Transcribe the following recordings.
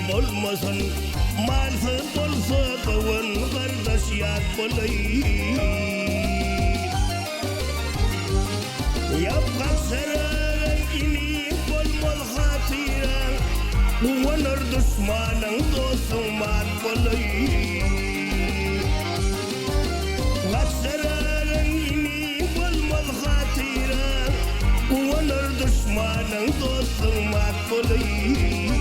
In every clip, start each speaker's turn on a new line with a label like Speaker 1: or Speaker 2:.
Speaker 1: olmasın. Malsız olsa kavun kardeş yat bulayı. Yaprak sararın inik olmaz hatiren. Kuvanır düşmanın dostun mat bulayı. Sararın inik olmaz hatiren. Kuvanır düşmanın dostun mat bulayı.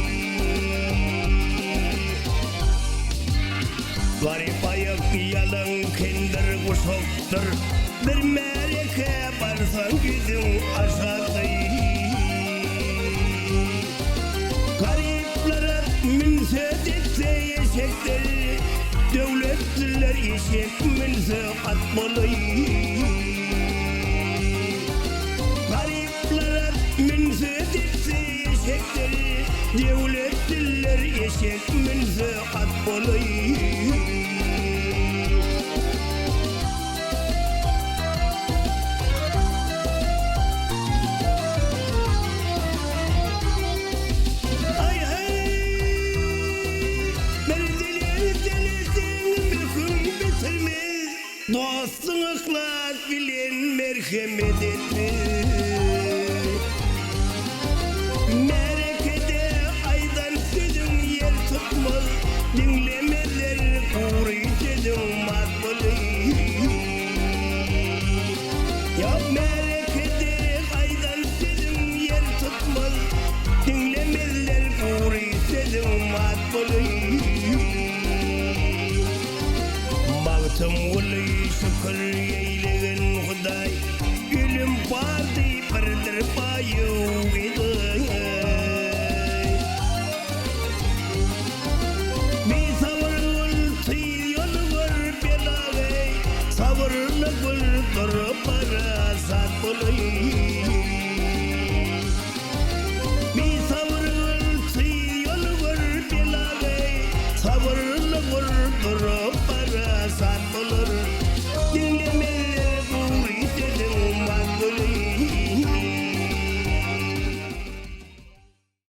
Speaker 1: Garip ayak yalan kendir kuşoktur. Bir meleke barsan gidin aşağı. Gariplere minse detse eşekler. Devletliler eşek minse at bulayı. Gariplere minse detse eşekler. Devletliler eşek minse at bulayı. Dostun ıhlak bilen merhamet etme. Merekede aydan sözün yer tutmaz. Dinlemeler kuri dedim makbuli. Ya merekede aydan sözün yer tutmaz. Dinlemeler kuri dedim makbuli. Baktım uli şükür eyleğin Huday. Gülüm parti birdir payu giday. Bir sabırın tıyı yolu var belagay. Sabırlı güldür para sat bulayı.